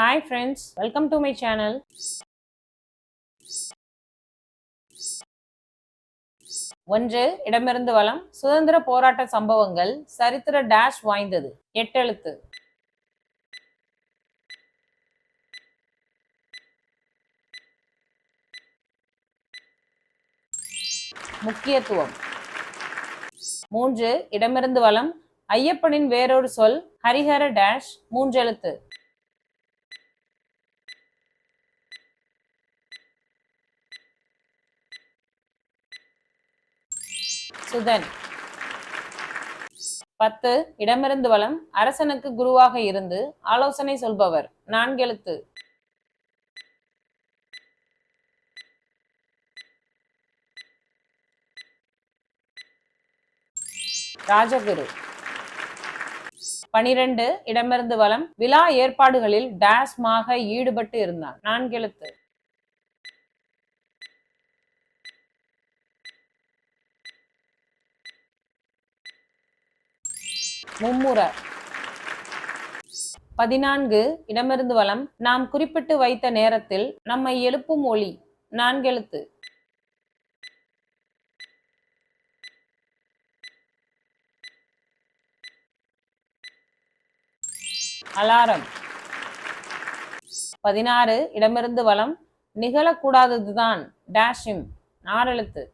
Hi friends, welcome to my channel. ஒன்று இடமிருந்து வலம் சுதந்திர போராட்ட சம்பவங்கள் சரித்திர டேஷ் வாய்ந்தது. எட்டெழுத்து. முக்கியத்துவம். மூன்று இடமிருந்து வலம் ஐயப்பனின் வேறொரு சொல் ஹரிஹர டேஷ் மூன்றெழுத்து. சுதன். 10 இடமிருந்து வலம் அரசனுக்கு குருவாக இருந்து ஆலோசனை சொல்பவர் நான்கெழுத்து. ராஜகுரு. 12 இடமிருந்து வலம் விழா ஏற்பாடுகளில் டேஷ் மாக ஈடுபட்டு இருந்தான் நான்கெழுத்து. மும்முர. 14 இடமிருந்து வலம் நாம் குறிப்பிட்டு வைத்த நேரத்தில் நம்மை எழுப்பும் ஒலி நான்கெழுத்து. அலாரம். 16 இடமிருந்து வலம் நிகழக்கூடாததுதான் டேஷிம் ஆறெழுத்து.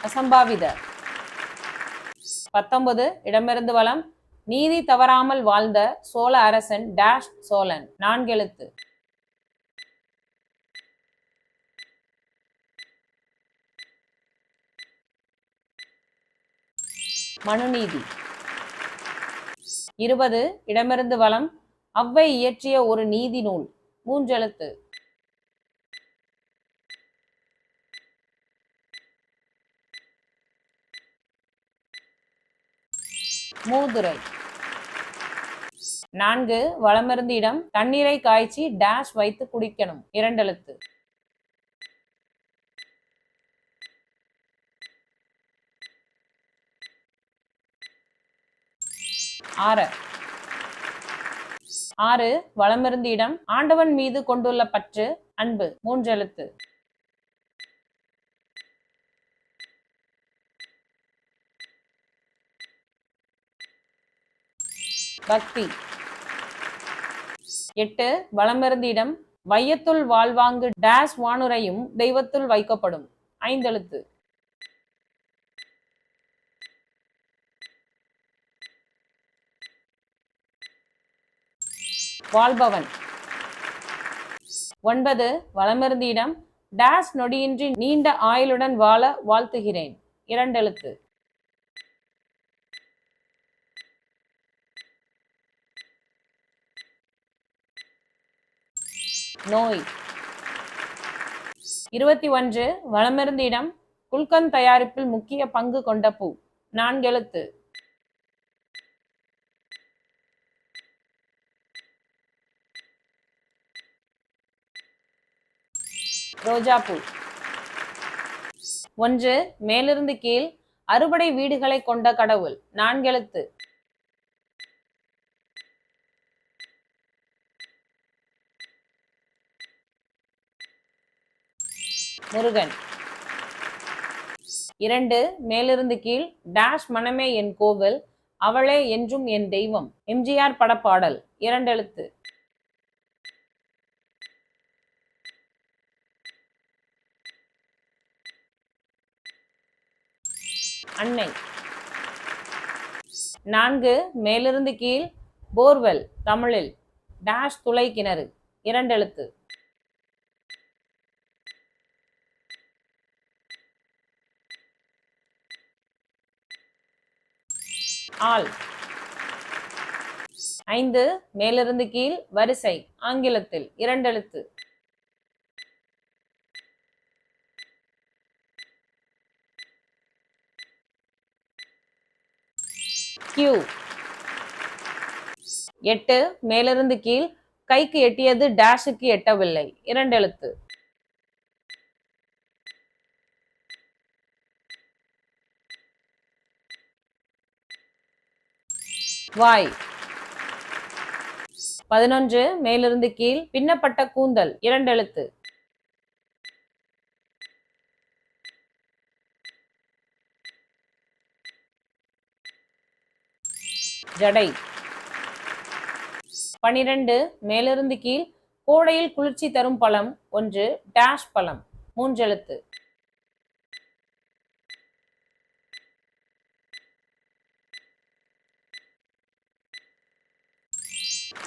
அசம்பாவித. 19 இடமிருந்து வலம் நீதி தவறாமல் வாழ்ந்த சோழ அரசன் டேஷ் சோழன் நான்கெழுத்து. மனுநீதி. 20 இடமிருந்து வலம் அவ்வை இயற்றிய ஒரு நீதி நூல் மூன்றெழுத்து. மூதுரை. 4 வலமிருந்து இடம் தண்ணீரை காய்ச்சி டேஷ் வைத்து குடிக்கணும் இரண்டெழுத்து. ஆறு. 6 வலமிருந்து இடம் ஆண்டவன் மீது கொண்டுள்ள பற்று அன்பு மூன்றெழுத்து. பக்தி. 8 வலமிருந்து இடம் வையத்துள் வாழ்வாங்கு டேஷ் வானுரையும் தெய்வத்துள் வைக்கப்படும் ஐந்தெழுத்து. வாழ்பவன். 9 வலமிருந்து இடம் டேஷ் நொடியின்றி நீண்ட ஆயுளுடன் வாழ வாழ்த்துகிறேன் இரண்டெழுத்து. நோய். 21 வலமிருந்து இடம் குல்கன் தயாரிப்பில் முக்கிய பங்கு கொண்ட பூ நான்கெழுத்து. ரோஜாப்பூ. 1 மேலிருந்து கீழ் அறுபடை வீடுகளை கொண்ட கடவுள் நான்கெழுத்து. முருகன். 2 மேலிருந்து கீழ் டேஷ் மனமே என் கோவில் அவளே என்றும் என் தெய்வம் எம்ஜிஆர் படப்பாடல் இரண்டெழுத்து. அன்னை. 4 மேலிருந்து கீழ் போர்வெல் தமிழில் டேஷ் துளை கிணறு இரண்டெழுத்து. ஆல். 5 மேலிருந்து கீழ் வரிசை ஆங்கிலத்தில் இரண்டெழுத்து. கியூ. 8 மேலிருந்து கீழ் கைக்கு எட்டியது டேஷுக்கு எட்டவில்லை இரண்டெழுத்து. வாய். 11 மேலிருந்து கீழ் பின்னப்பட்ட கூந்தல் 2 எழுத்து. ஜடை. 12 மேலிருந்து கீழ் கோடையில் குளிர்ச்சி தரும் பழம் 1 டேஷ் பழம் 3 எழுத்து.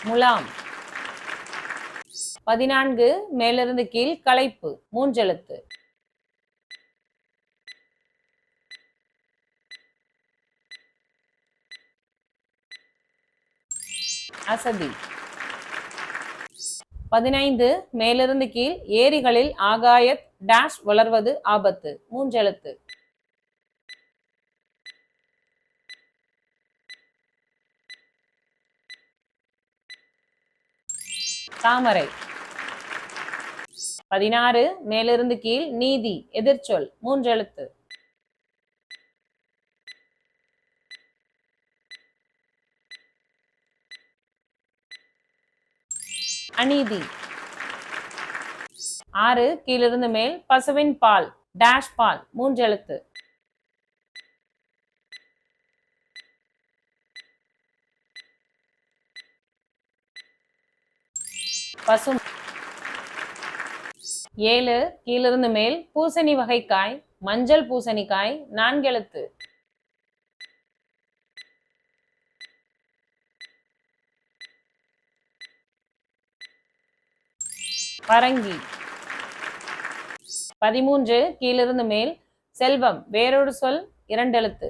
முலாம். 14 மேலிருந்து கீழ் களைப்பு 3 எழுத்து. அசதி. 15 மேலிருந்து கீழ் ஏரிகளில் ஆகாயத் டேஷ் வளர்வது ஆபத்து 3 எழுத்து. தாமரை. 16 மேலிருந்து கீழ் நீதி எதிர்ச்சொல் 3 எழுத்து. அநீதி. 6 கீழிருந்து மேல் பசுவின் பால் டேஷ் பால் 3 எழுத்து. பசும். 7 கீழிருந்து மேல் பூசணி வகைக்காய் மஞ்சள் பூசணிக்காய் 4 எழுத்து. பரங்கி. 13 கீழிருந்து மேல் செல்வம் வேறொரு சொல் 2 எழுத்து.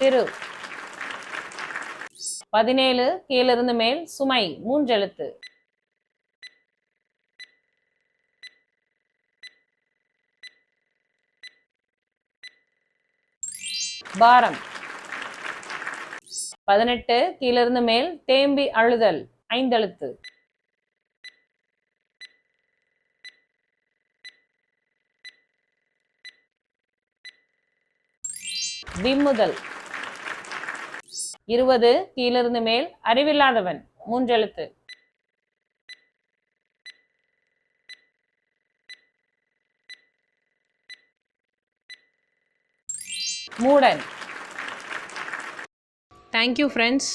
திரு. 17 கீழிருந்து மேல் சுமை 3 எழுத்து. பாரம். 18 கீழிருந்து மேல் தேம்பி அழுதல் 5 எழுத்து. விம்முதல். 20 கீழிருந்து மேல் அறிவில்லாதவன் 3 எழுத்து. மூடன். Thank you friends.